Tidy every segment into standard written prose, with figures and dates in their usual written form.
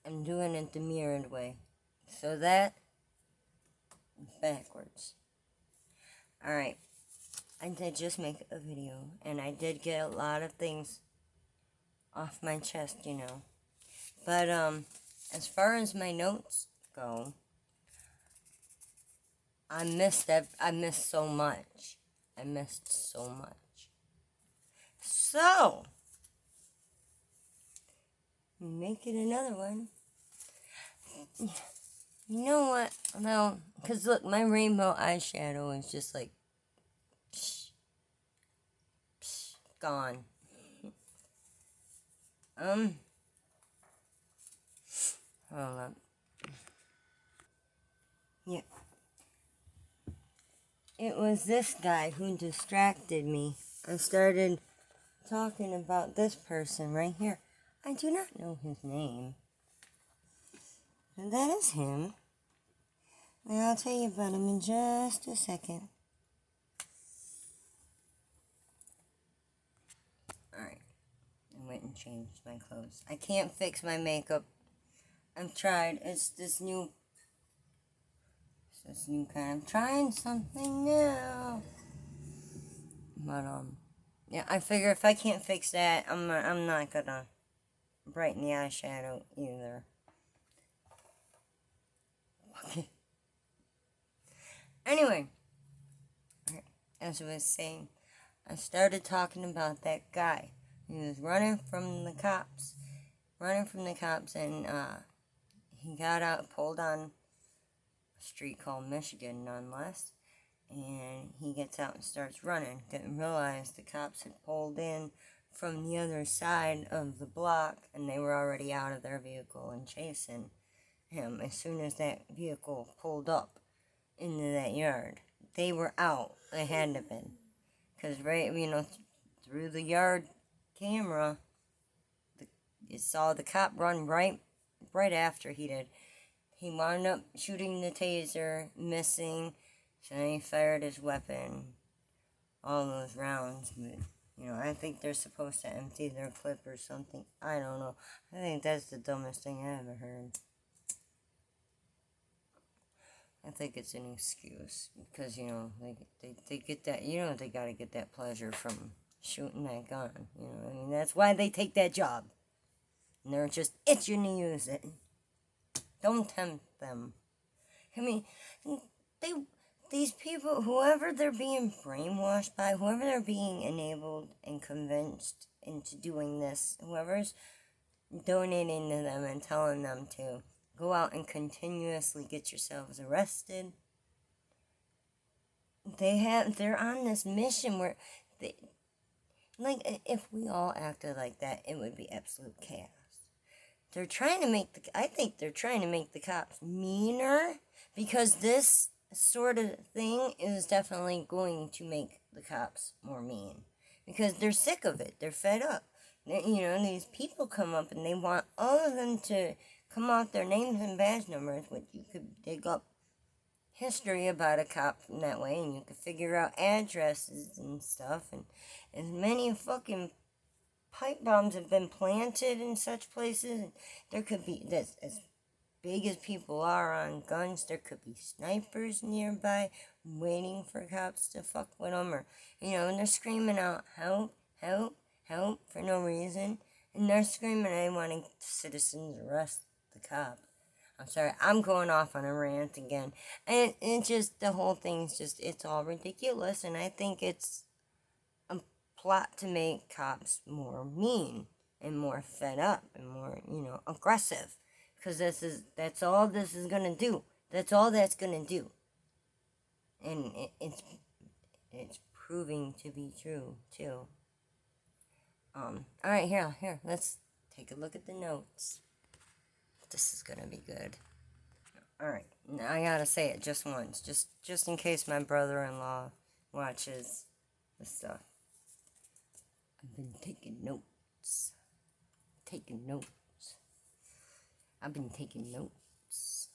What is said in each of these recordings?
I'm doing it the mirrored way. So that, backwards. Alright, I did just make a video, and I did get a lot of things off my chest, But, as far as my notes go, I missed so much. I missed so much. So, making another one. You know what? No, because look, my rainbow eyeshadow is just like, gone. Hold up. Yeah. It was this guy who distracted me. I started talking about this person right here. I do not know his name. And that is him. And I'll tell you about him in just a second. Alright. I went and changed my clothes. I can't fix my makeup. I've tried. It's this new kind. I'm trying something new. But, yeah, I figure if I can't fix that, I'm not gonna brighten the eyeshadow either. Okay. Anyway, as I was saying, I started talking about that guy. He was running from the cops, and he got out, pulled on a street called Michigan, none less, and he gets out and starts running. Didn't realize the cops had pulled in from the other side of the block, and they were already out of their vehicle and chasing him. As soon as that vehicle pulled up into that yard, they were out. They had to have been. Because, through the yard camera, you saw the cop run right after he did. He wound up shooting the taser, missing, so then he fired his weapon, all those rounds. But, I think they're supposed to empty their clip or something. I don't know. I think that's the dumbest thing I ever heard. I think it's an excuse because, they get that, they gotta get that pleasure from shooting that gun. That's why they take that job. And they're just itching to use it. Don't tempt them. These people, whoever they're being brainwashed by, whoever they're being enabled and convinced into doing this, whoever's donating to them and telling them to go out and continuously get yourselves arrested. They're on this mission where if we all acted like that, it would be absolute chaos. I think they're trying to make the cops meaner, because this sort of thing is definitely going to make the cops more mean. Because they're sick of it. They're fed up. These people come up and they want all of them to come off their names and badge numbers, which you could dig up history about a cop from that way, and you could figure out addresses and stuff, and as many fucking pipe bombs have been planted in such places, and there could be, that's as big as people are on guns, there could be snipers nearby waiting for cops to fuck with them, or, and they're screaming out, help, help, help, for no reason, and they're screaming, they wanting citizens arrest the cop. I'm sorry, I'm going off on a rant again. And it just, the whole thing's just, it's all ridiculous. And I think it's a plot to make cops more mean and more fed up and more, aggressive. Because that's all this is going to do. That's all that's going to do. And it's proving to be true, too. Alright, here, let's take a look at the notes. This is gonna be good. Alright, now I gotta say it just once, just in case my brother-in-law watches this stuff. I've been taking notes. I've been taking notes.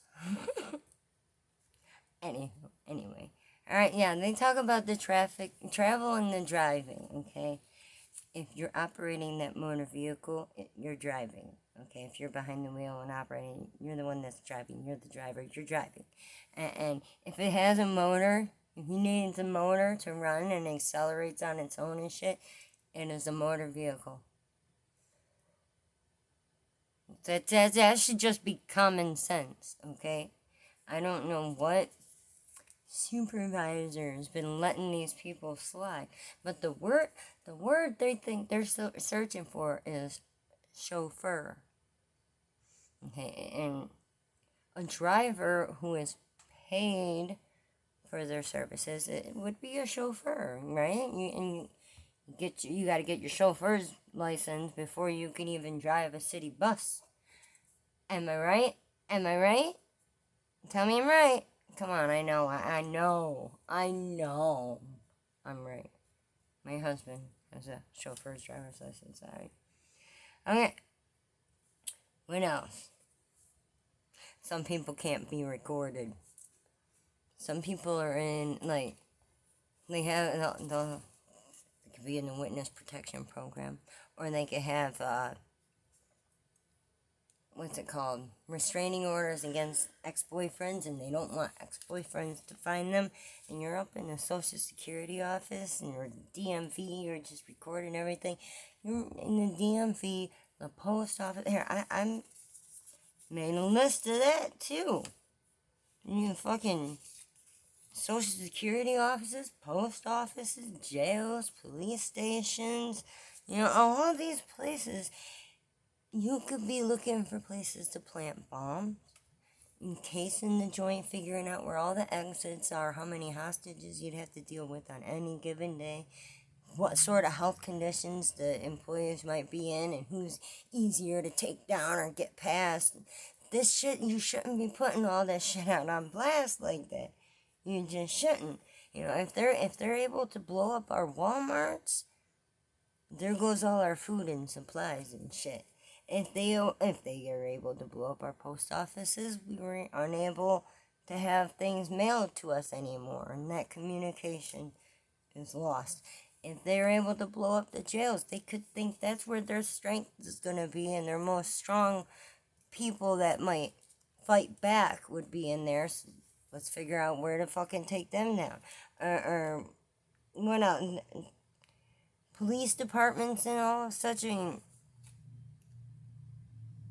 Anyway. Alright, yeah, they talk about the travel and the driving, okay? If you're operating that motor vehicle, you're driving, Okay, if you're behind the wheel and operating, you're the one that's driving. You're the driver. You're driving. And if it has a motor, if you need a motor to run and accelerates on its own and shit, it is a motor vehicle. That should just be common sense, okay? I don't know what supervisor's been letting these people slide, but the word they think they're searching for is chauffeur. Okay, and a driver who is paid for their services, it would be a chauffeur, right? You got to get your chauffeur's license before you can even drive a city bus. Am I right? Am I right? Tell me I'm right. Come on, I know I'm right. My husband has a chauffeur's driver's license. Okay. What else? Some people can't be recorded. Some people are in, like, they could be in the witness protection program, or they could have, what's it called? Restraining orders against ex-boyfriends, and they don't want ex-boyfriends to find them, and you're up in the Social Security office, and you're DMV, you're just recording everything. You're in the DMV, the post office. Here, I'm made a list of that, too. You fucking Social Security offices, post offices, jails, police stations, all these places. You could be looking for places to plant bombs, encasing the joint, figuring out where all the exits are, how many hostages you'd have to deal with on any given day, what sort of health conditions the employees might be in, and who's easier to take down or get past. This shit, you shouldn't be putting all that shit out on blast like that. You just shouldn't. If they're able to blow up our Walmarts, there goes all our food and supplies and shit. If they are able to blow up our post offices, we were unable to have things mailed to us anymore, and that communication is lost. If they're able to blow up the jails, they could think that's where their strength is going to be, and their most strong people that might fight back would be in there. So let's figure out where to fucking take them down. Or what else? Police departments and all such.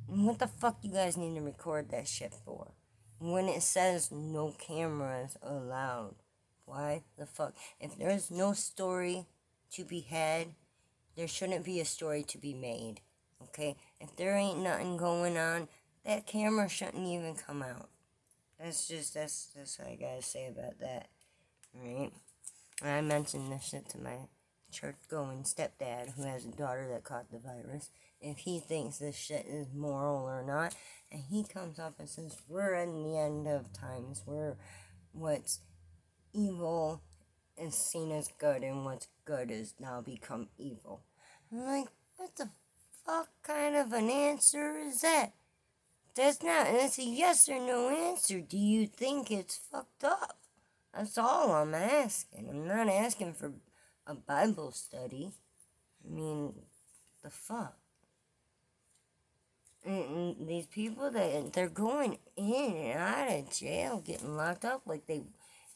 What the fuck you guys need to record that shit for? When it says no cameras allowed. Why the fuck? If there's no story to be had, there shouldn't be a story to be made. Okay? If there ain't nothing going on, that camera shouldn't even come out. That's what I gotta say about that. Right? I mentioned this shit to my church-going stepdad who has a daughter that caught the virus. If he thinks this shit is moral or not, and he comes up and says, we're in the end of times, where what's evil is seen as good, and what's good is now become evil. I'm like, what the fuck kind of an answer is that? That's a yes or no answer. Do you think it's fucked up? That's all I'm asking. I'm not asking for a Bible study. I mean, the fuck? And these people, they're going in and out of jail, getting locked up, like they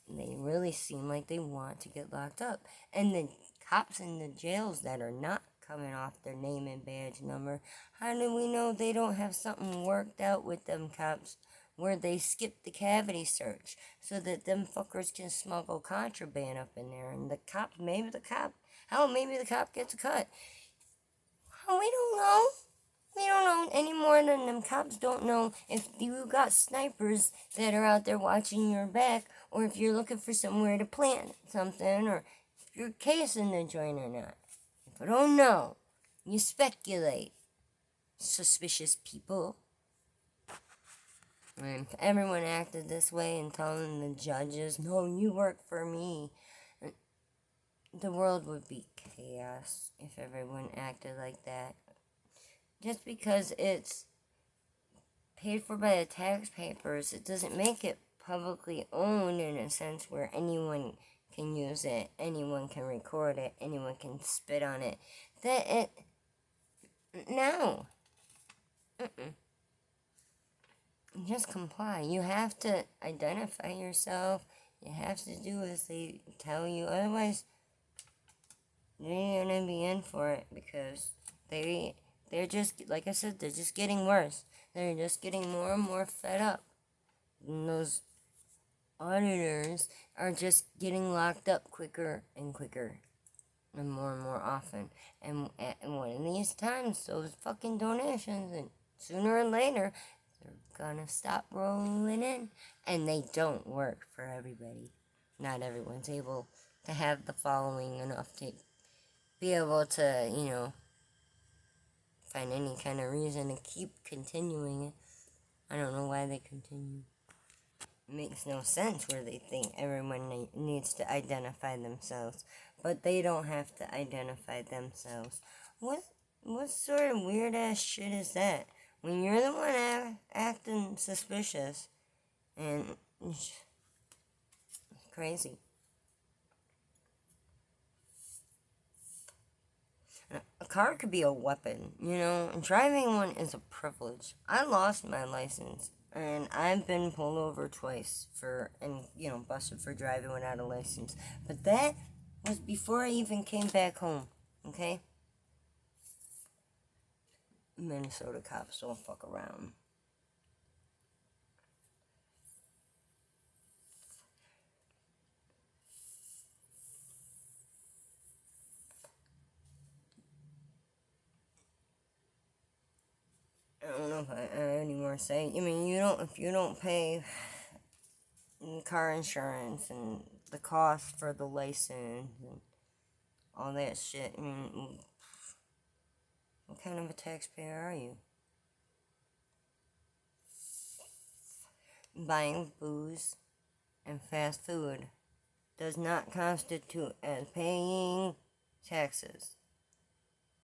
really seem like they want to get locked up. And the cops in the jails that are not coming off their name and badge number, how do we know they don't have something worked out with them cops where they skip the cavity search so that them fuckers can smuggle contraband up in there, and maybe the cop gets a cut. We don't know. We don't know any more than them cops don't know if you got snipers that are out there watching your back, or if you're looking for somewhere to plant something, or if you're casing the joint or not. If you don't know, you speculate. Suspicious people. And if everyone acted this way and telling the judges, no, you work for me, the world would be chaos if everyone acted like that. Just because it's paid for by the taxpayers, it doesn't make it publicly owned in a sense where anyone can use it, anyone can record it, anyone can spit on it. No. just comply. You have to identify yourself. You have to do as they tell you. Otherwise, they're gonna be in for it because they're just, like I said, they're just getting worse. They're just getting more and more fed up. And those auditors are just getting locked up quicker and quicker and more often. And one of these times, those fucking donations, and sooner or later, they're gonna stop rolling in. And they don't work for everybody. Not everyone's able to have the following enough to be able to, find any kind of reason to keep continuing it. I don't know why they continue. It makes no sense where they think everyone needs to identify themselves, but they don't have to identify themselves. What sort of weird ass shit is that? When you're the one acting suspicious, and it's crazy. A car could be a weapon, and driving one is a privilege. I lost my license, and I've been pulled over twice and busted for driving without a license. But that was before I even came back home, okay? Minnesota cops don't fuck around. I don't know if I have any more to say. If you don't pay car insurance and the cost for the license and all that shit, what kind of a taxpayer are you? Buying booze and fast food does not constitute as paying taxes.